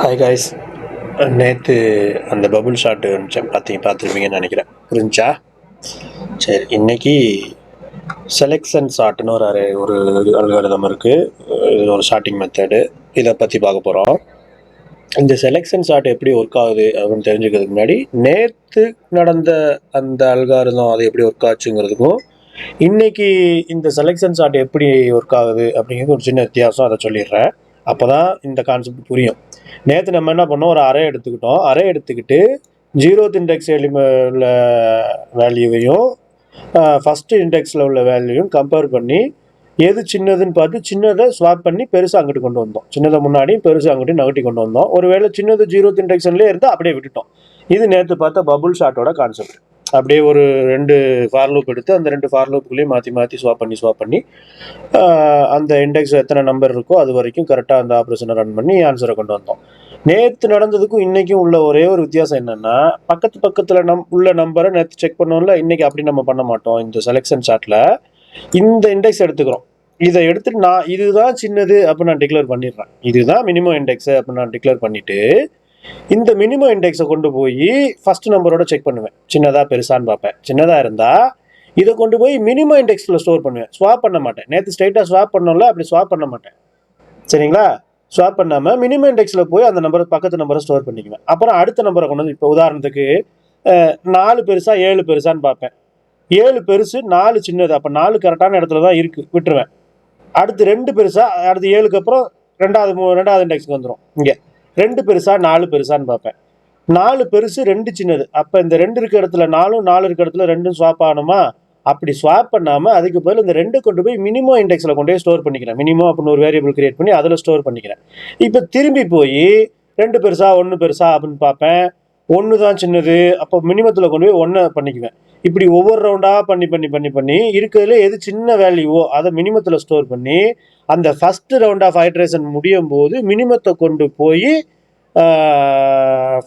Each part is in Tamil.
Hi guys. நேற்று அந்த பபுள் ஷாட்டு வந்துச்சேன், பார்த்துருப்பீங்கன்னு நினைக்கிறேன். புரிஞ்சா? சரி, இன்னைக்கு செலெக்ஷன் ஷாட்டுன்னு ஒரு அல்காரிதம் இருக்குது. இது ஒரு ஷாட்டிங் மெத்தடு. இதை பற்றி பார்க்க போகிறோம். இந்த செலெக்ஷன் ஷாட் எப்படி ஒர்க் ஆகுது அப்படின்னு தெரிஞ்சுக்கிறதுக்கு முன்னாடி நேற்று நடந்த அந்த அல்காரிதம் அது எப்படி ஒர்க் ஆச்சுங்கிறதுக்கும் இன்னைக்கு இந்த செலெக்ஷன் ஷாட் எப்படி ஒர்க் ஆகுது அப்படிங்கிறது ஒரு சின்ன வித்தியாசம். அதை சொல்லிடுறேன், அப்போ தான் இந்த கான்செப்ட் புரியும். நேற்று நம்ம என்ன பண்ணோம், ஒரு அரே எடுத்துக்கிட்டோம். அரே எடுத்துக்கிட்டு 0th இண்டெக்ஸ் உள்ள வேல்யூவையும் ஃபஸ்ட்டு இண்டெக்ஸில் உள்ள வேல்யூவையும் கம்பேர் பண்ணி எது சின்னதுன்னு பார்த்து சின்னதை ஸ்வாப் பண்ணி பெருசாக அங்கிட்டு கொண்டு வந்தோம். சின்னதை முன்னாடி பெருசாக அங்கிட்டு நகட்டி கொண்டு வந்தோம். ஒருவேளை சின்னது 0th இண்டெக்ஷன்லேயே இருந்தால் அப்படியே விட்டுட்டோம். இது நேற்று பார்த்த பபுள் ஷாட்டோட கான்செப்ட். அப்படியே ஒரு 2 ஃபார் லூப் எடுத்து அந்த 2 ஃபார் லூப்புக்குள்ளேயும் மாற்றி ஸ்வாப் பண்ணி அந்த இண்டெக்ஸ் எத்தனை நம்பர் இருக்கோ அது வரைக்கும் கரெக்டாக அந்த ஆப்ரேஷனை ரன் பண்ணி ஆன்சரை கொண்டு வந்தோம். நேற்று நடந்ததுக்கும் இன்றைக்கும் உள்ள ஒரே ஒரு வித்தியாசம் என்னென்னா, பக்கத்தில் உள்ள நம்பரை நேற்று செக் பண்ணோம்ல, இன்றைக்கி அப்படி நம்ம பண்ண மாட்டோம். இந்த செலெக்ஷன் சார்ட்டில் இந்த இண்டெக்ஸ் எடுத்துக்கிறோம். இதை எடுத்துட்டு நான் இதுதான் சின்னது அப்படின்னு நான் டிக்ளேர் பண்ணிடுறேன். இதுதான் மினிமம் இண்டெக்ஸு அப்படின்னு நான் டிக்ளேர் பண்ணிவிட்டு இந்த மினிமம் இண்டெக்ஸை கொண்டு போய் ஃபர்ஸ்ட் நம்பரோட செக் பண்ணுவேன். சின்னதாக பெருசான்னு பார்ப்பேன். சின்னதாக இருந்தால் இதை கொண்டு போய் மினிமம் இண்டெக்ஸில் ஸ்டோர் பண்ணுவேன். ஸ்வாப் பண்ண மாட்டேன். நேற்று ஸ்ட்ரைட்டாக ஸ்வாப் பண்ணோம்ல, அப்படி ஸ்வாப் பண்ண மாட்டேன். சரிங்களா? ஸ்வாப் பண்ணாமல் மினிமம் இண்டெக்ஸில் போய் அந்த நம்பரை பக்கத்து நம்பரை ஸ்டோர் பண்ணிக்குவேன். அப்புறம் அடுத்த நம்பரை கொண்டு வந்து, இப்போ உதாரணத்துக்கு 4 பெருசா 7 பெருசான்னு பார்ப்பேன். 7 பெருசு 4 சின்னது. அப்போ 4 கரெக்டான இடத்துல தான் இருக்குது, விட்டுருவேன். அடுத்து 2 பெருசா, அடுத்து 7க்கு அப்புறம் ரெண்டாவது இண்டெக்ஸ்க்கு வந்துடும். இங்கே 2 பெருசா 4 பெருசான்னு பார்ப்பேன். 4 பெருசு 2 சின்னது. அப்போ இந்த 2 இருக்க இடத்துல 4ம் 4 இருக்க இடத்துல 2ம் ஸ்வாப் ஆகணுமா? அப்படி ஸ்வாப் பண்ணாமல் அதுக்கு பதில் இந்த 2 கொண்டு போய் மினிமம் இண்டெக்ஸில் கொண்டு போய் ஸ்டோர் பண்ணிக்கிறேன். மினிமம் அப்படின்னு ஒரு வேரியபிள் கிரியேட் பண்ணி அதில் ஸ்டோர் பண்ணிக்கிறேன். இப்போ திரும்பி போய் 2 பெருசா 1 பெருசா அப்படின்னு பார்ப்பேன். 1 தான் சின்னது. அப்போ மினிமத்தில் கொண்டு போய் 1 பண்ணிக்குவேன். இப்படி ஒவ்வொரு ரவுண்டாக பண்ணி இருக்கிறதுல எது சின்ன வேல்யூவோ அதை மினிமத்தில் ஸ்டோர் பண்ணி அந்த ஃபஸ்ட்டு ரவுண்ட் ஆஃப் ஹைட்ரேஷன் முடியும் போது மினிமத்தை கொண்டு போய்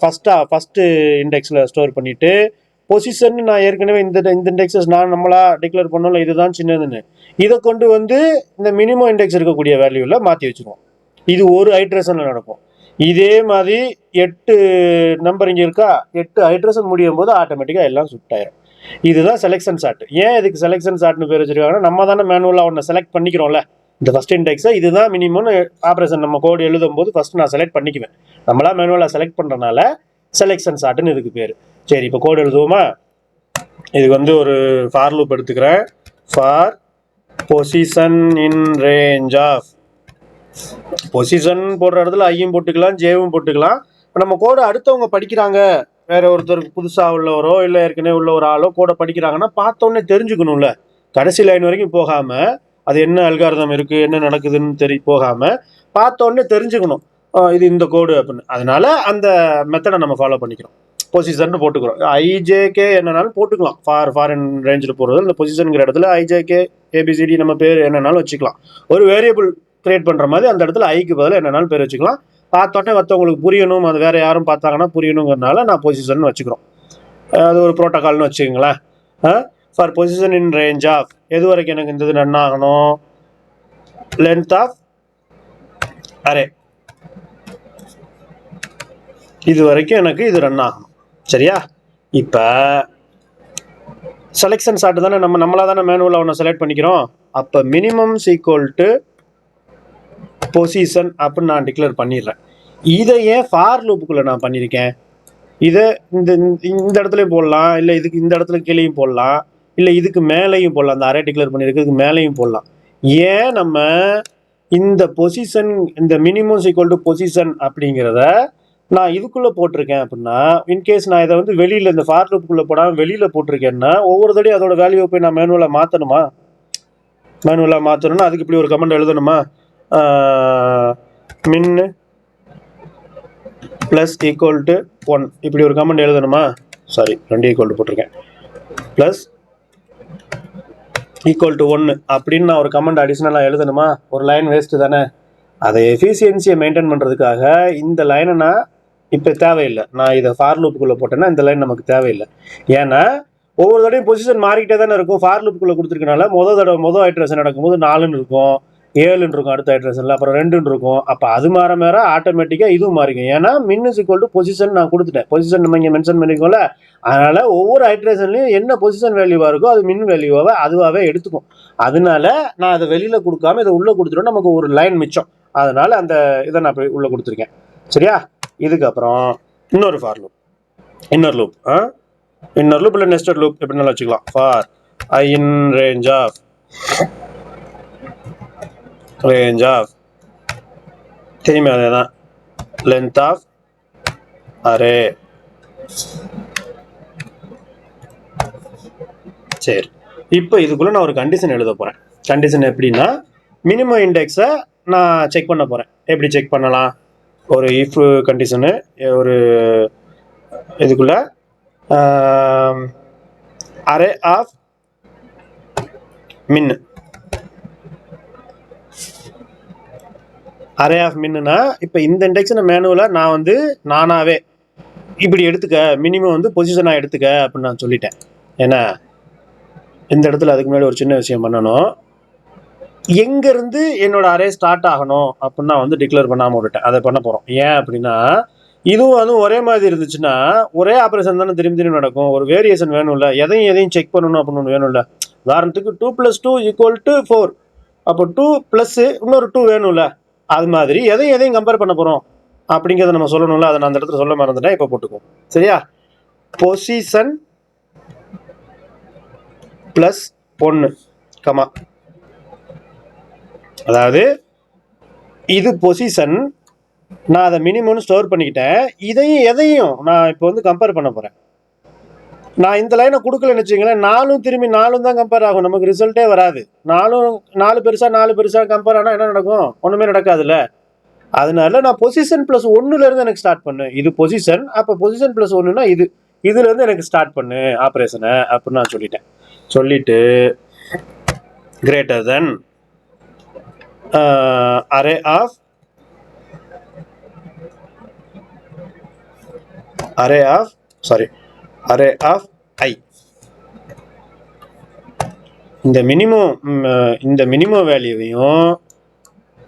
ஃபஸ்ட்டு இண்டெக்ஸில் ஸ்டோர் பண்ணிவிட்டு பொசிஷன் நான் ஏற்கனவே இந்த இண்டெக்ஸஸ் நம்மளாக டிக்ளேர் பண்ணோம்ல, இதுதான் சின்னதுன்னு, இதை கொண்டு வந்து இந்த மினிமம் இண்டெக்ஸ் இருக்கக்கூடிய வேல்யூவில் மாற்றி வச்சுருவோம். இது ஒரு ஹைட்ரேஷனில் நடக்கும். இதே மாதிரி 8 நம்பர் இங்கே இருக்கா, 8 ஹைட்ரேஷன் முடியும் போது ஆட்டோமேட்டிக்காக எல்லாம் சுட்டாயிரும். இதுதான் செலெக்ஷன் சார்ட். ஏன் இதுக்கு செலெக்ஷன் சார்ட்னு பேர் வச்சிருக்காங்கன்னா, நம்ம தானே மேனுவலாக ஒன்று செலக்ட் பண்ணிக்கிறோம்ல இந்த ஃபஸ்ட் இண்டெக்ஸை. இதுதான் மினிமம் ஆப்ரேஷன் நம்ம கோடு எழுதும் போது ஃபஸ்ட்டு நான் செலக்ட் பண்ணிக்குவேன். நம்மளா மேனுவலாக செலக்ட் பண்ணுறதுனால செலெக்ஷன் சார்ட்டுன்னு இதுக்கு பேர். சரி, இப்போ கோடு எழுதுவோமா? இதுக்கு ஒரு ஃபார் லூப் எடுத்துக்கிறேன். For position in range of, position போடுற இடத்துல ஐயும் போட்டுக்கலாம், ஜேவும் போட்டுக்கலாம். இப்போ நம்ம கோடை அடுத்தவங்க படிக்கிறாங்க, வேற ஒருத்தருக்கு புதுசாக உள்ளவரோ இல்லை ஏற்கனவே உள்ள ஒரு ஆளோ கோடை படிக்கிறாங்கன்னா பார்த்தோன்னே தெரிஞ்சுக்கணும்ல. கடைசி லைன் வரைக்கும் போகாமல் அது என்ன அல்காரிதம் இருக்குது என்ன நடக்குதுன்னு போகாமல் பார்த்தோன்னே தெரிஞ்சுக்கணும் இது இந்த கோடு அப்படின்னு. அதனால அந்த மெத்தடை நம்ம ஃபாலோ பண்ணிக்கிறோம். பொசிஷன் போட்டுக்கிறோம். ஐஜேகே என்னன்னாலும் போட்டுக்கலாம். ஃபாரின் ரேஞ்சில் போடுறது இந்த பொசிஷனுங்கிற இடத்துல ஐஜேகே ஏபிசிடி நம்ம பேர் என்னன்னாலும் வச்சுக்கலாம். ஒரு வேரியபிள் கிரியேட் பண்ணுற மாதிரி அந்த இடத்துல ஐக்கு பதில் என்னன்னாலும் பேர் வச்சுக்கலாம். பார்த்தோன்னே மற்றவங்களுக்கு புரியணும், அது வேறு யாரும் பார்த்தாங்கன்னா புரியணுங்கிறதுனால நான் பொசிஷன் வச்சுக்கிறோம். அது ஒரு ப்ரோட்டோகால்னு வச்சுக்கோங்களேன். For position in range of எது வரைக்கும் எனக்கு இந்த இது ரன் ஆகணும், லென்த் ஆஃப் அரே இது வரைக்கும் எனக்கு இது ரன் ஆகணும். சரியா? இப்போ செலெக்ஷன் சார்ட் தானே நம்மளாக தானே மேனுவலாக ஒன்று செலக்ட் பண்ணிக்கிறோம். அப்போ மினிமம் ஈக்குவல் டு பொசிஷன் அப்படின்னு நான் டிக்ளேர் பண்ணிடுறேன். இதை ஏன் ஃபார் லூப்புக்குள்ளே நான் பண்ணியிருக்கேன்? இதை இந்த இடத்துலையும் போடலாம், இல்லை இதுக்கு இந்த இடத்துல கீழேயும் போடலாம், இல்லை இதுக்கு மேலேயும் போடலாம். அந்த அரே டிக்ளேர் பண்ணியிருக்கிறதுக்கு மேலேயும் போடலாம். ஏன் நம்ம இந்த பொசிஷன், இந்த மினிமம் ஈக்குவல் டு பொசிஷன் அப்படிங்கிறத நான் இதுக்குள்ளே போட்டிருக்கேன் அப்படின்னா, இன்கேஸ் நான் இதை வெளியில் இந்த ஃபார் லூப்புக்குள்ளே போடாமல் வெளியில் போட்டிருக்கேன்னா ஒவ்வொரு தடையும் அதோட வேல்யூவை போய் நான் மேனுவலாக மாற்றணுமா? மேனுவலாக மாற்றணும்னா அதுக்கு இப்படி ஒரு கமெண்ட் எழுதணுமா? மின் ப்ளஸ் ஈக்குவல் டு 1 இப்படி ஒரு கமெண்ட் எழுதணுமா? சாரி, 2 ஈக்குவல் டு போட்டிருக்கேன். ப்ளஸ் ஈக்குவல் டு 1 அப்படின்னு நான் ஒரு கமெண்ட் அடிஷ்னலாக எழுதணுமா? ஒரு லைன் வேஸ்ட்டு தானே. அதை எஃபிஷியன்சியை மெயின்டைன் பண்ணுறதுக்காக இந்த லைனை நான் இப்போ தேவையில்லை. நான் இதை ஃபார் லூப்புக்குள்ளே போட்டேன்னா இந்த லைன் நமக்கு தேவையில்லை. ஏன்னா ஒவ்வொரு தடையும் பொசிஷன் மாறிக்கிட்டே தானே இருக்கும். ஃபார் லூப்புக்குள்ளே கொடுத்துருக்கனால மொதல் ஐட்ரேஷன் நடக்கும்போது 4ன்னு இருக்கும், 7ன்னு இருக்கும் அடுத்த ஐட்ரேஷனில், அப்புறம் 2ன்னு இருக்கும். அப்போ அது மாற ஆட்டோமேட்டிக்காக இதுவும் மாறிக்கும். ஏன்னா மின் இஸ் ஈக்குவல் டு பொசிஷன் நான் கொடுத்துட்டேன். பொசிஷன் நம்ம இங்கே மென்ஷன் பண்ணிக்கோல. அதனால ஒவ்வொரு ஐட்ரேஷன்லையும் என்ன பொசிஷன் வேல்யூவாக இருக்கோ அது மின் வேல்யூவாக அதுவாகவே எடுத்துக்கும். அதனால நான் அதை வெளியில் கொடுக்காம இதை உள்ளே கொடுத்துட்டோம், நமக்கு ஒரு லைன் மிச்சம். அதனால அந்த இதை நான் போய் உள்ளே கொடுத்துருக்கேன். சரியா? இதுக்கப்புறம் இன்னொரு for loop, inner loop. Inner loop இல்லை நெஸ்டட் லூப் எப்படினாலும் வச்சுக்கலாம். For I in range of திரும்பி அதே தான் லென்த் ஆஃப் அரே. சரி, இப்போ இதுக்குள்ளே நான் ஒரு கண்டிஷன் எழுத போகிறேன். கண்டிஷன் எப்படின்னா, மினிமம் இண்டெக்ஸை நான் செக் பண்ண போகிறேன். எப்படி செக் பண்ணலாம்? ஒரு இஃப் கண்டிஷனு ஒரு இதுக்குள்ள அரே ஆஃப் மின். அரே ஆஃப் மின்னுனா இப்போ இந்த இண்டெக்ஸை மேனுவலாக நான் வந்து நானாகவே இப்படி எடுத்துக்க, மினிமம் வந்து பொசிஷனாக எடுத்துக்க அப்படின்னு நான் சொல்லிட்டேன். ஏன்னா இந்த இடத்துல அதுக்கு முன்னாடி ஒரு சின்ன விஷயம் பண்ணணும். எங்கேருந்து என்னோட அரே ஸ்டார்ட் ஆகணும் அப்படின்னு நான் வந்து டிக்ளேர் பண்ணாமல் விட்டுட்டேன். அதை பண்ண போகிறோம். ஏன் அப்படின்னா, இதுவும் அதுவும் ஒரே மாதிரி இருந்துச்சுன்னா ஒரே ஆப்ரேஷன் தானே திரும்பி திரும்பி நடக்கும். ஒரு வேரியேஷன் வேணும்ல, எதையும் செக் பண்ணணும் அப்படின்னு ஒன்று வேணும்ல. உதாரணத்துக்கு 2 + 2 = 4. அப்போ 2 + இன்னொரு 2 வேணும்ல. அது மாதிரி எதையும் கம்பேர் பண்ண போகிறோம் அப்படிங்கிறத நம்ம சொல்லணும்ல. அதை நான் அந்த இடத்துல சொல்ல மறந்துட்டேன், இப்போ போட்டுக்குவோம். சரியா? Position +1, comma. அதாவது இது பொசிஷன், நான் அதை மினிமம்னு ஸ்டோர் பண்ணிக்கிட்டேன். எதையும் நான் இப்போ வந்து கம்பேர் பண்ண போகிறேன். நான் இந்த லைனை கொடுக்கலன்னு வச்சுங்களேன், 4 திரும்பி 4 தான் கம்பேர் ஆகும், நமக்கு ரிசல்ட்டே வராது. 4 பெருசாக கம்பேர் ஆனால் என்ன நடக்கும்? ஒன்றுமே நடக்காதுல்ல. அதனால நான் பொசிஷன் +1லேருந்து எனக்கு ஸ்டார்ட் பண்ணு. இது பொசிஷன், அப்போ பொசிஷன் +1னா இதுலேருந்து எனக்கு ஸ்டார்ட் பண்ணு ஆப்ரேஷனை அப்படின்னு நான் சொல்லிட்டு கிரேட்டர் தென் அரே ஆஃப் ஐ. இந்த மினிமம் வேல்யூவையும்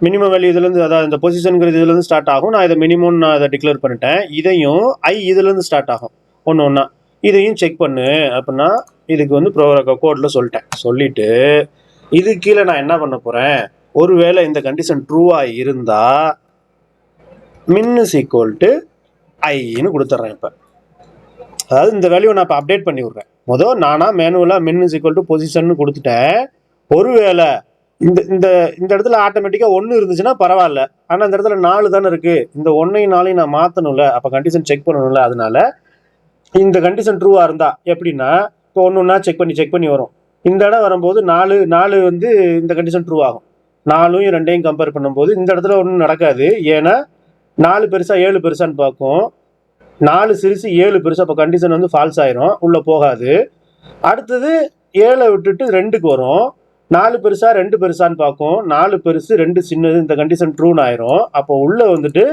மினிமம் வேல்யூ இதுலேருந்து, அதாவது இந்த பொசிஷனுங்கிறது இதுலேருந்து ஸ்டார்ட் ஆகும். நான் இதை மினிமம் நான் அதை டிக்ளேர் பண்ணிட்டேன். இதையும் ஐ இதுலேருந்து ஸ்டார்ட் ஆகும் ஒன்று. இதையும் செக் பண்ணு அப்படின்னா இதுக்கு வந்து கோடில் சொல்லிட்டு இது கீழே நான் என்ன பண்ண போகிறேன்? ஒருவேளை இந்த கண்டிஷன் ட்ரூவாக இருந்தால் மின் இஸ் ஈக்குவல் டு ஐன்னு கொடுத்துட்றேன். இப்போ அதாவது இந்த வேல்யூவை நான் இப்போ அப்டேட் பண்ணி விட்றேன். நானாக மேனுவலாக மின் இஸ் ஈக்குவல் டு பொசிஷன் கொடுத்துட்டேன். ஒருவேளை இந்த இடத்துல ஆட்டோமேட்டிக்காக 1 இருந்துச்சுன்னா பரவாயில்ல. ஆனால் இந்த இடத்துல 4 தானே இருக்குது. இந்த 1ஐயும் 4ஐயும் நான் மாற்றணும்ல, அப்போ கண்டிஷன் செக் பண்ணணும்ல. அதனால இந்த கண்டிஷன் ட்ரூவாக இருந்தால் எப்படின்னா, இப்போ ஒன்று செக் பண்ணி வரும். இந்த இடம் வரும்போது 4 வந்து இந்த கண்டிஷன் ட்ரூ ஆகும். 4ஐயும் 2ஐயும் கம்பேர் பண்ணும்போது இந்த இடத்துல ஒன்றும் நடக்காது. ஏன்னா 4 பெருசா 7 பெருசான்னு பார்க்கும். 4 சிறுசு 7 பெருசு, அப்போ கண்டிஷன் வந்து ஃபால்ஸ் ஆயிரும், உள்ளே போகாது. அடுத்தது 7 விட்டுட்டு 2க்கு வரும். 4 பெருசா 2 பெருசான்னு பார்க்கும். 4 பெருசு 2 சின்னது, இந்த கண்டிஷன் ட்ரூன்னு ஆயிரும். அப்போ உள்ளே வந்துட்டு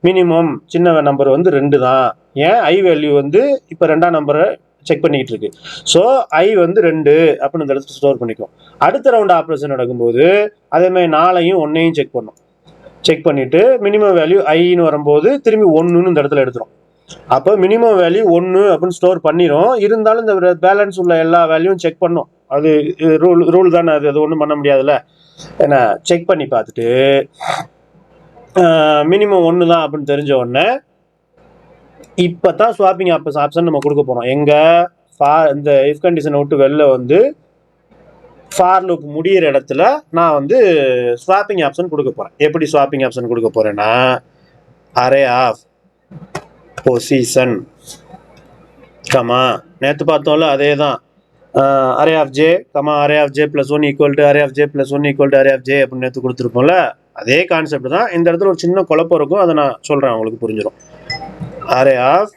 மினிமம் சின்ன நம்பர் வந்து 2 தான். ஏன்? ஐ வேல்யூ வந்து இப்போ 2ஆம் நம்பரை செக் பண்ணிக்கிட்டு இருக்கு. ஸோ ஐ வந்து 2 அப்படின்னு இந்த இடத்துல ஸ்டோர் பண்ணிக்கும். அடுத்த ரவுண்ட் ஆப்ரேஷன் நடக்கும்போது அதேமாதிரி 4ஐயும் 1ஐயும் செக் பண்ணிட்டு மினிமம் வேல்யூ ஐன்னு வரும்போது திரும்பி 1ன்னு இந்த இடத்துல எடுத்துரும். அப்போ மினிமம் வேல்யூ 1 அப்படின்னு ஸ்டோர் பண்ணிடும். இருந்தாலும் இந்த பேலன்ஸ் உள்ள எல்லா வேல்யூவும் செக் பண்ணும். அது ரூல் தானே, அது ஒன்றும் பண்ண முடியாதுல்ல. ஏன்னா செக் பண்ணி பார்த்துட்டு மினிமம் 1 தான் அப்படின்னு தெரிஞ்ச உடனே இப்போ தான் ஸ்வாப்பிங் ஆப்ஷன் நம்ம கொடுக்க போகிறோம். இந்த இஃப் கண்டிஷனை விட்டு வெளில வந்து ஃபார் லூப் முடிகிற இடத்துல நான் வந்து ஸ்வாப்பிங் ஆப்ஷன் கொடுக்க போகிறேன். எப்படி ஸ்வாப்பிங் ஆப்ஷன் கொடுக்க போகிறேன்னா, அரே ஆஃப் பொசிஷன், கமா, நேற்று பார்த்தோம்ல அதே தான், array of J, comma array of J +1 = array of J +1 = array of J அப்படின்னு நேற்று கொடுத்துருப்போம்ல. அதே கான்செப்ட் தான். இந்த இடத்துல ஒரு சின்ன குழப்பம் இருக்கும், அதை நான் சொல்கிறேன், உங்களுக்கு புரிஞ்சிடும். அரே ஆஃப்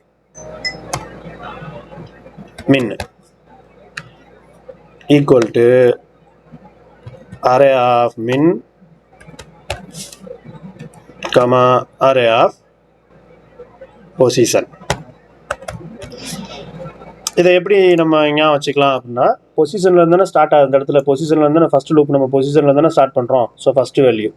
மின் = அரே ஆஃப் மின், கமா அரே ஆஃப் பொசிஷன். இதை எப்படி நம்ம ஞாபகம் வச்சுக்கலாம் அப்படின்னா, பொசிஷனில் இருந்தானே ஸ்டார்ட் ஆகுது. இந்த இடத்துல பொசிஷனில் இருந்தானே ஃபஸ்ட் லூப் நம்ம பொசிஷனில் இருந்தானே ஸ்டார்ட் பண்ணுறோம். ஸோ ஃபஸ்ட்டு வேல்யூ,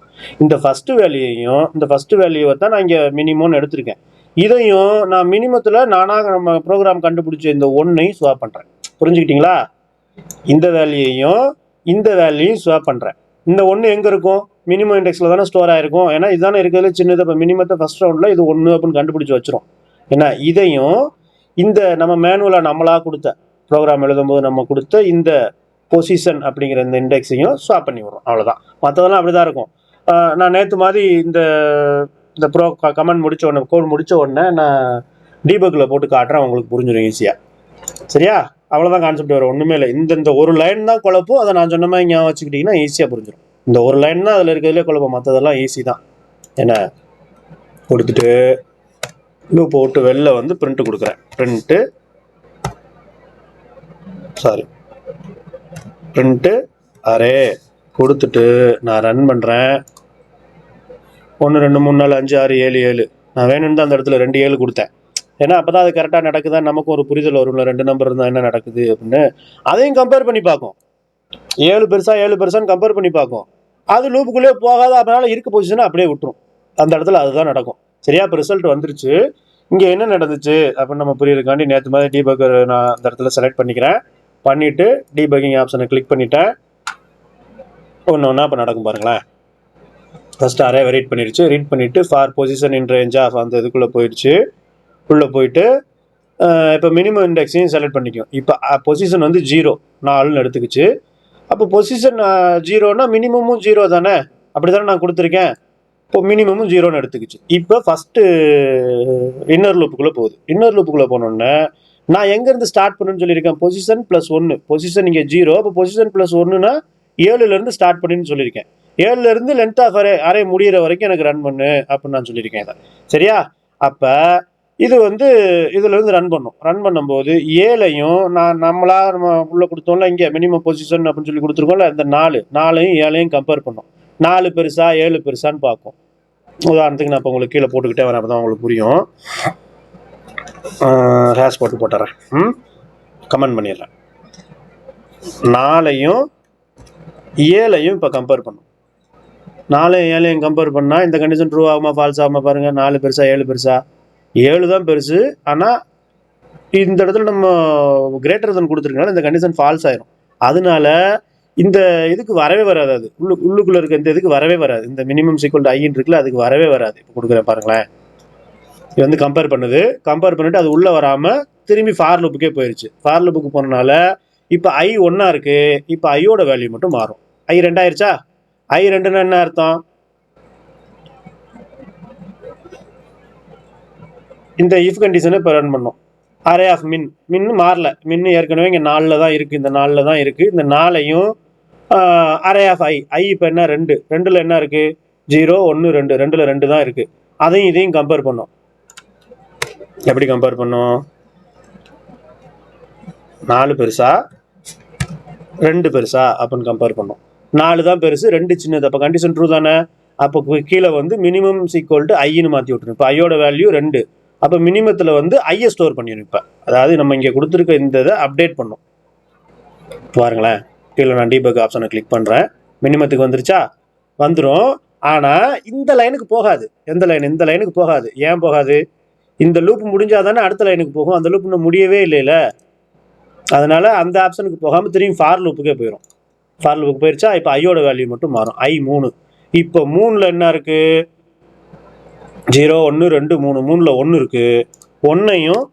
இந்த ஃபஸ்ட்டு வேல்யூவையும் இந்த ஃபஸ்ட்டு வேல்யூவை தான் நான் இங்கே மினிமம்னு எடுத்திருக்கேன். இதையும் நான் மினிமத்தில் நானாக நம்ம ப்ரோக்ராம் கண்டுபிடிச்ச இந்த ஒன்றையும் ஸ்வாப் பண்ணுறேன். புரிஞ்சுக்கிட்டீங்களா? இந்த வேல்யூயையும் இந்த வேல்யூயும் ஸ்வாப் பண்ணுறேன். இந்த ஒன்று எங்கே இருக்கும்? மினிமம் இண்டெக்ஸில் தானே ஸ்டோர் ஆகிருக்கும். ஏன்னா இதுதானே இருக்கிறதுல சின்னது. இப்போ மினிமத்தை ஃபஸ்ட் ரவுண்டில் இது 1 அப்படின்னு கண்டுபிடிச்சி வச்சிரும். ஏன்னா இதையும் இந்த நம்ம மேனுவலாக நம்மளாக கொடுத்த ப்ரோக்ராம் எழுதும்போது நம்ம கொடுத்த இந்த பொசிஷன் அப்படிங்கிற இந்த இண்டெக்ஸையும் ஸ்வாப் பண்ணி விடுறோம். அவ்வளோதான். மற்றதெல்லாம் அப்படி தான் இருக்கும். நான் நேற்று மாதிரி இந்த கமெண்ட் முடித்த உடனே, கோட் முடித்த உடனே நான் டீபக்கில் போட்டு காட்டுறேன். உங்களுக்கு புரிஞ்சிடும் ஈஸியாக. சரியா? அவ்வளோதான் கான்செப்ட். வரும் ஒன்றுமே இல்லை. இந்த ஒரு லைன் தான் குழப்பம். அதை நான் சொன்ன மாதிரி ஞாபகம் வச்சுக்கிட்டிங்கன்னா ஈஸியாக புரிஞ்சிடும். இந்த ஒரு லைன் தான் அதில் இருக்கிறதுலே குழப்பம். மற்றதெல்லாம் ஈஸி தான். என்ன கொடுத்துட்டு லூப் போட்டு வெளில வந்து பிரிண்ட் கொடுக்குறேன். பிரிண்ட்டு அரே கொடுத்துட்டு நான் ரன் பண்ணுறேன். 1 2 3 4 5 6 7 7 நான் வேணும்னு தான் அந்த இடத்துல 2 7 கொடுத்தேன். ஏன்னா அப்போ தான் அது கரெக்டாக நடக்குதான் நமக்கும் ஒரு புரிதல் வரும்ல. 2 நம்பர் இருந்தால் என்ன நடக்குது அப்படின்னு அதையும் கம்பேர் பண்ணி பார்க்கும். 7 பெருசா 7 பெருசான்னு கம்பேர் பண்ணி பார்க்கும். அது லூப்புக்குள்ளே போகாத, அதனால இருக்க பொசிஷனை அப்படியே விட்டுரும். அந்த இடத்துல அதுதான் நடக்கும். சரியா? இப்போ ரிசல்ட் வந்துருச்சு. இங்கே என்ன நடந்துச்சு அப்படின்னு நம்ம புரியுறதுக்காண்டி நேற்று மாதிரி டீபக்கர் நான் அந்த இடத்துல செலக்ட் பண்ணிக்கிறேன். பண்ணிவிட்டு டீபக்கிங் ஆப்ஷனை கிளிக் பண்ணிட்டேன். ஒன்று ஒன்றா இப்போ நடக்கும் பாருங்களேன். ஃபஸ்ட்டு அரே ரீட் பண்ணிடுச்சு. ரீட் பண்ணிவிட்டு for position in range of அந்த இதுக்குள்ளே போயிடுச்சு. உள்ளே போயிட்டு இப்போ மினிமம் இண்டெக்ஸையும் செலக்ட் பண்ணிக்கும். இப்போ பொசிஷன் வந்து 0 4ன்னு எடுத்துக்கிச்சு. அப்போ பொசிஷன் 0னா மினிமமும் 0 தானே? அப்படி தானே நான் கொடுத்துருக்கேன். இப்போ மினிமமும் 0ன்னு எடுத்துக்கிச்சு. இப்போ ஃபஸ்ட்டு இன்னர் லூப்புக்குள்ளே போகுது. இன்னர் லூப்புக்குள்ளே போனோடனே நான் எங்கேருந்து ஸ்டார்ட் பண்ணுன்னு சொல்லியிருக்கேன்? பொசிஷன் +1. பொசிஷன் இங்கே 0. அப்போ பொசிஷன் +1னா 7லேருந்து ஸ்டார்ட் பண்ணின்னு சொல்லியிருக்கேன். 7லேருந்து லென்த் ஆஃப் அரே முடிகிற வரைக்கும் எனக்கு ரன் பண்ணு அப்படின்னு நான் சொல்லியிருக்கேன். இதை சரியா? அப்போ இது வந்து இதுலேருந்து ரன் பண்ணும். ரன் பண்ணும்போது 7ஐயும் நம்ம உள்ளே கொடுத்தோம்ல, இங்கே மினிமம் பொசிஷன் அப்படின்னு சொல்லி கொடுத்துருக்கோம்ல, இந்த 4ஐயும் 7ஐயும் கம்பேர் பண்ணும். 4 பெருசா 7 பெருசான்னு பார்க்கும். உதாரணத்துக்கு நான் இப்போ உங்களுக்கு கீழே போட்டுக்கிட்டே வரேன். அப்போ தான் உங்களுக்கு புரியும். ஹேஷ் போட்டுறேன். கமெண்ட் பண்ணிடுறேன். 4ஐயும் 7ஐயும் இப்போ கம்பேர் பண்ணும். 4ஐயும் 7ஐயும் கம்பேர் பண்ணால் இந்த கண்டிஷன் ட்ரூ ஆகுமா ஃபால்ஸ் ஆகுமா பாருங்கள். 4 பெருசா 7 பெருசா? 7 தான் பெருசு. ஆனால் இந்த இடத்துல நம்ம கிரேட்டர் தன் கொடுத்துருக்கனால இந்த கண்டிஷன் ஃபால்ஸ் ஆயிரும். அதனால இந்த இதுக்கு வரவே வராது. அது உள்ளுக்குள்ளே இருக்க இந்த இதுக்கு வரவே வராது. இந்த மினிமம் ஈக்குவல் டு ஐன்னு இருக்குல்ல, அதுக்கு வரவே வராது. இப்போ கொடுக்குறேன் பாருங்களேன். இது வந்து கம்பேர் பண்ணுது. கம்பேர் பண்ணிட்டு அது உள்ளே வராமல் திரும்பி ஃபார் லூப்புக்கே போயிடுச்சு. ஃபார் லூப்புக்கு போனனால இப்போ I 1 இருக்குது. இப்போ ஐயோட வேல்யூ மட்டும் மாறும். I 2 ஆயிடுச்சா? I 2ன்னா என்ன அர்த்தம்? இந்த இஃப் கண்டிஷனை இப்போ ரன் பண்ணோம். அரே ஆஃப் மின் மாறல. மின் ஏற்கனவே இங்கே 4ல் தான் இருக்குது. இந்த 4ல் தான் இருக்குது. இந்த 4ஐயும் அரே ஆஃப் ஐ இப்போ என்ன 2. 2ல் என்ன இருக்குது? 0 1 2. 2ல் 2 தான் இருக்குது. அதையும் இதையும் கம்பேர் பண்ணோம். எப்படி கம்பேர் பண்ணோம்? 4 பெருசா 2 பெருசா அப்படின்னு கம்பேர் பண்ணோம். 4 தான் பெருசு, 2 சின்னது. அப்போ கண்டிஷன் ட்ரூ தானே? அப்போ கீழே வந்து மினிமம் ஈக்குவல் டு ஐன்னு மாற்றி விட்டுரும். இப்போ ஐயோட வேல்யூ 2. அப்போ மினிமத்தில் வந்து ஐயை ஸ்டோர் பண்ணிடும். இப்போ அதாவது நம்ம இங்கே கொடுத்துருக்க இந்த இதை அப்டேட் பண்ணும். பாருங்களேன், கீழே நான் டீபக் ஆப்ஷனை கிளிக் பண்ணுறேன். மினிமத்துக்கு வந்துருச்சா? வந்துடும். ஆனால் இந்த லைனுக்கு போகாது. எந்த லைன்? இந்த லைனுக்கு போகாது. ஏன் போகாது? இந்த லூப் முடிஞ்சால் தானே அடுத்த லைனுக்கு போகும். அந்த லூப் இன்னும் முடியவே இல்லைல்ல. அதனால் அந்த ஆப்ஷனுக்கு போகாமல் திரும்பி ஃபார் லூப்புக்கே போயிடும். ஃபார் லூப்புக்கு போயிடுச்சா? இப்போ ஐயோட வேல்யூ மட்டும் மாறும். I 3. இப்போ 3ல் என்ன இருக்குது? 0 1 2 3. 3ல் 1 இருக்குது. 1ஐயும்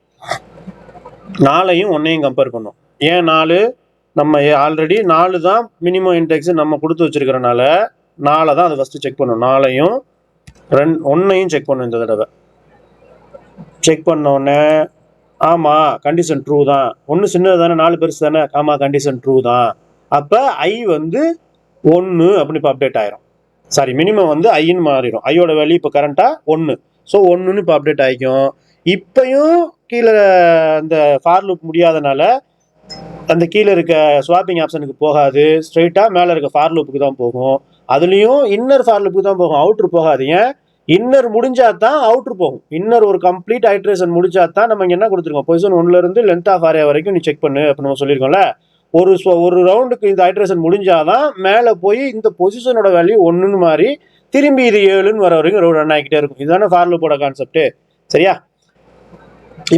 4ஐயும் 1ஐயும் கம்பேர் பண்ணும். ஏன் 4? நம்ம ஆல்ரெடி 4 தான் மினிமம் இண்டெக்ஸ் நம்ம கொடுத்து வச்சிருக்கிறனால 4 தான் அது ஃபஸ்ட்டு செக் பண்ணும். 4ஐயும் 1ஐயும் செக் பண்ணும். இந்த தடவை செக் பண்ணோடனே ஆமாம் கண்டிஷன் ட்ரூ தான். 1 சின்னது தானே, 4 பெருசு தானே. ஆமாம் கண்டிஷன் ட்ரூ தான். அப்போ I வந்து 1 அப்படின்னு இப்போ அப்டேட் ஆயிரும். சாரி, மினிமம் வந்து ஐன்னு மாறிடும். ஐயோட வேல்யூ இப்போ கரண்ட்டாக 1. ஸோ 1ன்னு இப்போ அப்டேட் ஆகிக்கும். இப்போயும் கீழே அந்த ஃபார் லூப் முடியாதனால அந்த கீழே இருக்க ஸ்வாப்பிங் ஆப்ஷனுக்கு போகாது. ஸ்ட்ரெயிட்டாக மேலே இருக்க ஃபார் லூப்புக்கு தான் போகும். அதுலேயும் இன்னர் ஃபார் லூப்புக்கு தான் போகும். அவுட்ரு போகாது. ஏன்? இன்னர் முடிஞ்சா தான் அவுட்டர் போகும். இன்னர் ஒரு கம்ப்ளீட் ஐட்ரேஷன் முடிச்சா தான் நம்ம இங்க என்ன கொடுத்துருக்கோம், பொசிஷன் 1ல இருந்து லென்த் ஆஃப் அரே வரைக்கும் நீ செக் பண்ணு அப்படின்னு நம்ம சொல்லியிருக்கோம்ல. ஒரு ரவுண்டுக்கு இந்த ஐட்ரேஷன் முடிஞ்சாதான் மேலே போய் இந்த பொசிஷனோட வேல்யூ 1ன்னு மாறி திரும்பி இது 7ன்னு வர வரைக்கும் ரன் ஆகிக்கிட்டே இருக்கும். இதுதானே ஃபார் லூப்போட கான்செப்ட். சரியா?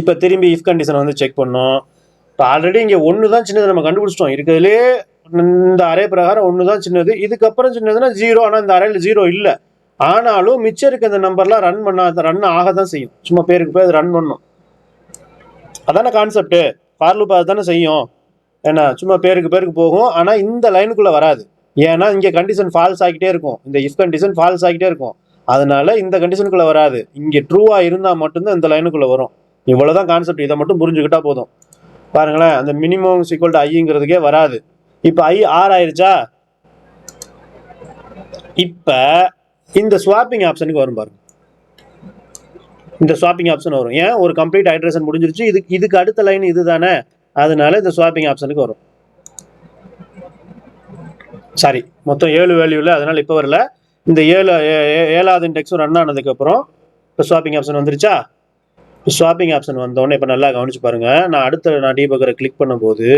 இப்போ திரும்பி இஃப் கண்டிஷனை வந்து செக் பண்ணோம். இப்போ ஆல்ரெடி இங்கே 1 தான் சின்னது நம்ம கண்டுபிடிச்சிட்டோம். இருக்கிறதுலே இந்த அரே பிரகாரம் 1 தான் சின்னது. இதுக்கப்புறம் சின்னதுன்னா 0. ஆனால் இந்த அரையில் 0 இல்லை. ஆனாலும் மிச்சம் இருக்க இந்த நம்பர்லாம் ரன் ஆக தான் செய்யும். சும்மா பேருக்கு போய் அது ரன் பண்ணும். அதான கான்செப்ட். ஃபார் லூப் அதை தானே செய்யும். ஏன்னா சும்மா பேருக்கு போகும். ஆனால் இந்த லைனுக்குள்ளே வராது. ஏன்னா இங்கே கண்டிஷன் ஃபால்ஸ் ஆகிட்டே இருக்கும். இந்த இஃப் கண்டிஷன் ஃபால்ஸ் ஆகிட்டே இருக்கும். அதனால இந்த கண்டிஷனுக்குள்ளே வராது. இங்கே ட்ரூவாக இருந்தால் மட்டும்தான் இந்த லைனுக்குள்ளே வரும். இவ்வளோதான் கான்செப்ட். இதை மட்டும் புரிஞ்சுக்கிட்டா போதும். பாருங்களேன், அந்த மினிமம் ஈக்குவல் டு ஐங்கிறதுக்கே வராது. இப்போ ஐ 6 ஆயிடுச்சா? இப்போ இந்த ஸ்வாப்பிங் ஆப்ஷனுக்கு வரும் பாருங்க. இந்த ஸ்வாப்பிங் ஆப்ஷன் வரும். ஏன்? ஒரு கம்ப்ளீட் ஐட்ரேஷன் முடிஞ்சிருச்சு. இதுக்கு அடுத்த லைன் இது தானே, அதனால இந்த ஸ்வாப்பிங் ஆப்ஷனுக்கு வரும். சாரி, மொத்தம் 7 வேல்யூவில், அதனால இப்போ வரல. இந்த 7வது இண்டெக்ஸும் ரன் ஆனதுக்கப்புறம் இப்போ ஸ்வாப்பிங் ஆப்ஷன் வந்துருச்சா? ஸ்வாப்பிங் ஆப்ஷன் வந்தோடனே இப்போ நல்லா கவனிச்சு பாருங்க. நான் டீபக்கரை கிளிக் பண்ணும்போது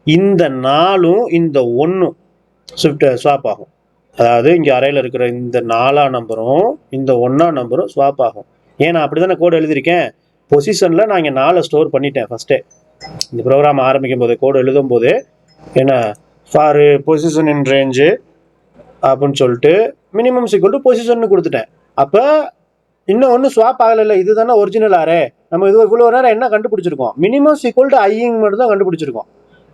இந்த 4ம் இந்த 1ம் ஸ்வாப் ஆகும். அதாவது இங்கே அறையில் இருக்கிற இந்த 4ஆம் நம்பரும் இந்த 1ஆம் நம்பரும் ஸ்வாப் ஆகும். ஏன் நான் அப்படி தானே கோடு எழுதியிருக்கேன். பொசிஷனில் நான் இங்கே 4 ஸ்டோர் பண்ணிட்டேன் ஃபஸ்ட்டே. இந்த ப்ரோக்ராம் ஆரம்பிக்கும் போது கோடு எழுதும் போது என்ன ஃபார் பொசிஷன் இன் ரேஞ்சு அப்படின்னு சொல்லிட்டு மினிமம் ஈக்குவல் டு பொசிஷன் கொடுத்துட்டேன். அப்போ இன்னும் ஒன்றும் ஸ்வாப் ஆகலை. இது தானே ஒரிஜினல் ஆரே. நம்ம இது இவ்வளோ நேரம் என்ன கண்டுபிடிச்சிருக்கோம்? மினிமம் ஈக்குவல் டு ஐயிங் மட்டும் தான் கண்டுபிடிச்சிருக்கோம்.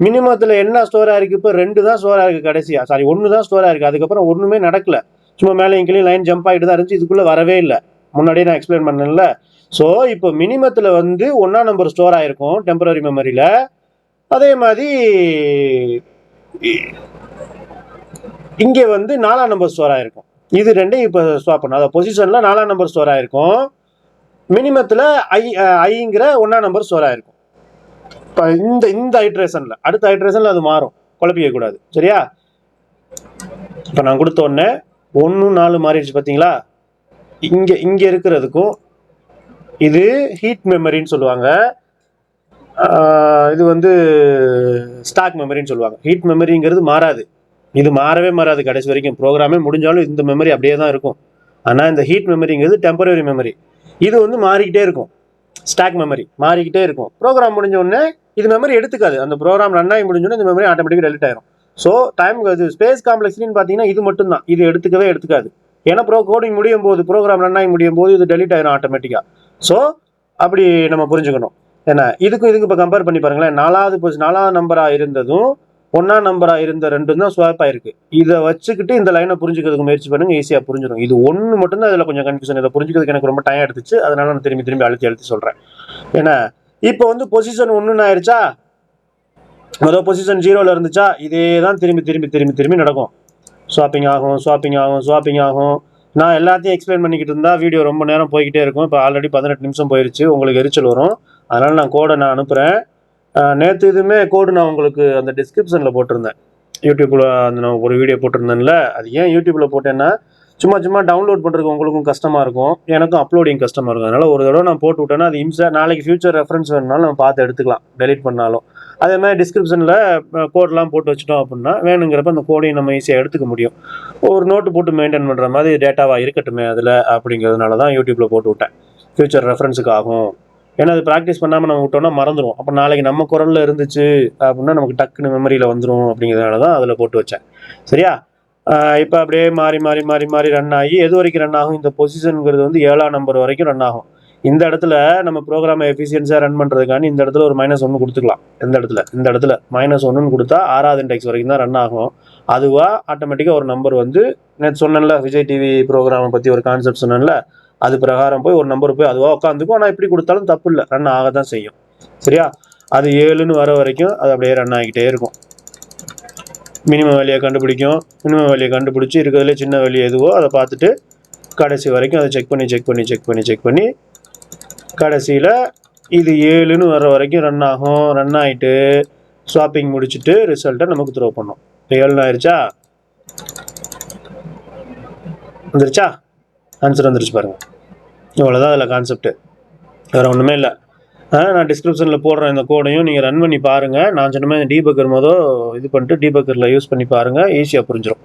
மினிமத்தில் என்ன ஸ்டோர் ஆயிருக்கு? இப்போ 2 தான் ஸ்டோர் ஆயிருக்கு கடைசியா. சாரி, 1 தான் ஸ்டோர் ஆயிருக்கு. அதுக்கப்புறம் ஒன்றுமே நடக்கல. சும்மா மேலே இங்கேயும் லைன் ஜம்ப் ஆகிட்டு தான் இருந்துச்சு. இதுக்குள்ளே வரவே இல்லை. முன்னாடியே நான் எக்ஸ்பிளைன் பண்ணல. ஸோ இப்போ மினிமத்தில் வந்து 1ஆம் நம்பர் ஸ்டோர் ஆயிருக்கும் டெம்பரரி மெமரியில். அதே மாதிரி இங்கே வந்து 4ஆம் நம்பர் ஸ்டோர் ஆயிருக்கும். இது ரெண்டையும் இப்போ ஸ்வாப் பண்ணும். அதாவது பொசிஷனில் 4ஆம் நம்பர் ஸ்டோர் ஆயிருக்கும். மினிமத்தில் ஐங்கிற 1ஆம் நம்பர் ஸ்டோர் ஆயிருக்கும். இப்போ இந்த ஐட்ரேஷனில் அடுத்த ஐட்ரேஷனில் அது மாறும். குழப்பிக்க கூடாது. சரியா? இப்போ நான் கொடுத்த உடனே 1 4 மாறிடுச்சு பார்த்தீங்களா? இங்கே இருக்கிறதுக்கும் இது ஹீட் மெமரின்னு சொல்லுவாங்க. இது வந்து ஸ்டாக் மெமரின்னு சொல்லுவாங்க. ஹீட் மெமரிங்கிறது மாறாது. இது மாறவே மாறாது கடைசி வரைக்கும். ப்ரோக்ராமே முடிஞ்சாலும் இந்த மெமரி அப்படியே தான் இருக்கும். ஆனால் இந்த ஹீட் மெமரிங்கிறது டெம்பரரி மெமரி. இது வந்து மாறிக்கிட்டே இருக்கும். ஸ்டாக் மெமரி மாறிக்கிட்டே இருக்கும். ப்ரோக்ராம் முடிஞ்ச உடனே இது மெமரி எடுத்துக்காது. அந்த ப்ரோக்ராம் ரன் ஆகி முடிஞ்சோடனே இந்த மெமரி ஆட்டோமேட்டிக்காக டெலிட் ஆயிரும். ஸோ டைம் இது ஸ்பேஸ் காம்ப்ளெக்ஸிட்டின்னு பார்த்தீங்கன்னா இது மட்டும் தான். இது எடுத்துக்காது. ஏன்னா கோடிங் முடியும் போது, ப்ரோக்ராம் ரன் ஆகி முடியும் போது இது டெலிட் ஆயிரும் ஆட்டோமேட்டிக்காக. ஸோ அப்படி நம்ம புரிஞ்சுக்கணும். ஏன்னா இதுக்கு இப்போ கம்பேர் பண்ணி பாருங்களேன். 4ஆம் நம்பராக இருந்ததும் 1ஆம் நம்பராக இருந்த 2 தான் ஸ்வாப் ஆயிருக்கு. இதை வச்சுக்கிட்டு இந்த லைனை புரிஞ்சுக்கிறதுக்கு முயற்சி பண்ணுங்க. ஈஸியாக புரிஞ்சிடும். இது 1 மட்டும்தான் இதில் கொஞ்சம் கன்ஃபியூஷன். இதை புரிஞ்சுக்கிறதுக்கு எனக்கு ரொம்ப டைம் எடுத்துச்சு. அதனால நான் திரும்பி அழுத்தி சொல்கிறேன். ஏன்னா இப்போ வந்து பொசிஷன் 1ன்னு ஆயிடுச்சா? முதல் பொசிஷன் 0ல இருந்துச்சா? இதே தான் திரும்பி நடக்கும். ஸ்வாப்பிங் ஆகும். நான் எல்லாத்தையும் எக்ஸ்பிளைன் பண்ணிக்கிட்டு இருந்தால் வீடியோ ரொம்ப நேரம் போய்கிட்டே இருக்கும். இப்போ ஆல்ரெடி 18 நிமிஷம் போயிடுச்சு. உங்களுக்கு எரிச்சல் வரும். அதனால் நான் கோடை அனுப்புகிறேன். நேற்று இதுவுமே கோடு நான் உங்களுக்கு அந்த டிஸ்கிரிப்ஷனில் போட்டிருந்தேன். யூடியூப்பில் அந்த நான் ஒரு வீடியோ போட்டிருந்தேன்ல, அது ஏன் யூடியூப்பில் போட்டேன்னா சும்மா டவுன்லோட் பண்ணுறதுக்கு உங்களுக்கும் கஷ்டமாக இருக்கும், எனக்கும் அப்லோடிங் கஷ்டமாக இருக்கும். அதனால் ஒரு தடவை நான் போட்டு விட்டேன்னா அது நாளைக்கு ஃபியூச்சர் ரெஃபரன்ஸ் வேணுனாலும் நம்ம பார்த்து எடுத்துக்கலாம், டெலிட் பண்ணாலும். அதே மாதிரி டிஸ்கிரிப்ஷனில் கோடெலாம் போட்டு வச்சுட்டோம் அப்படின்னா வேணுங்கிறப்ப அந்த கோடையும் நம்ம ஈஸியாக எடுத்துக்க முடியும். ஒரு நோட்டு போட்டு மெயின்டைன் பண்ணுற மாதிரி டேட்டாவாக இருக்கட்டுமே அதில் அப்படிங்கிறதுனால தான் யூடியூப்பில் போட்டு விட்டேன். ஃபியூச்சர் ரெஃபரன்ஸுக்கு ஆகும். ஏன்னா அது ப்ராக்டிஸ் பண்ணாமல் நம்ம விட்டோம்னா மறந்துடும். அப்போ நாளைக்கு நம்ம குரலில் இருந்துச்சு அப்படின்னா நமக்கு டக்குன்னு மெமரியில் வந்துடும். அப்படிங்கிறதுனால தான் அதில் போட்டு வச்சேன். சரியா? இப்போ அப்படியே மாறி ரன் ஆகி எது வரைக்கும் ரன் ஆகும்? இந்த பொசிஷனுங்கிறது வந்து 7ஆம் நம்பர் வரைக்கும் ரன் ஆகும். இந்த இடத்துல நம்ம ப்ரோக்ராமை எஃபிஷியன்ஸாக ரன் பண்ணுறதுக்காண்டி இந்த இடத்துல ஒரு -1 கொடுத்துக்கலாம். இந்த இடத்துல -1 கொடுத்தா 6வது இண்டெக்ஸ் வரைக்கும் தான் ரன் ஆகும். அதுவாக ஆட்டோமேட்டிக்காக ஒரு நம்பர் வந்து நேற்று சொன்னேன்ல, விஜய் டிவி ப்ரோக்ராமை பற்றி ஒரு கான்செப்ட் சொன்னேன்ல, அது பிரகாரம் போய் ஒரு நம்பர் போய் அதுவாக உட்காந்துக்கும். ஆனால் எப்படி கொடுத்தாலும் தப்பு இல்லை, ரன் ஆக தான் செய்யும். சரியா? அது 7ன்னு வர வரைக்கும் அது அப்படியே ரன் ஆகிக்கிட்டே இருக்கும். மினிமம் வேல்யூயை கண்டுபிடிக்கும். மினிமம் வேல்யூயை கண்டுபிடிச்சி இருக்கிறதுலே சின்ன வேல்யூ எதுவோ அதை பார்த்துட்டு கடைசி வரைக்கும் அதை செக் பண்ணி கடைசியில் இது 7ன்னு வர வரைக்கும் ரன் ஆகும். ரன் ஆகிட்டு ஸ்வாப்பிங் முடிச்சுட்டு ரிசல்ட்டை நமக்கு த்ரோ பண்ணோம். 7ன்னு ஆயிடுச்சா? வந்துருச்சா? ஆன்சர் வந்துருச்சு பாருங்கள். இவ்வளோதான் அதில் கான்செப்ட்டு, வேறு ஒன்றுமே இல்லை. நான் டிஸ்கிரிப்ஷனில் போடுறேன் இந்த கோடையும், நீங்கள் ரன் பண்ணி பாருங்கள். நான் சொன்ன மாதிரி டீபக்கர் இது பண்ணிட்டு டீபக்கரில் யூஸ் பண்ணி பாருங்கள், ஈஸியாக புரிஞ்சிடும்.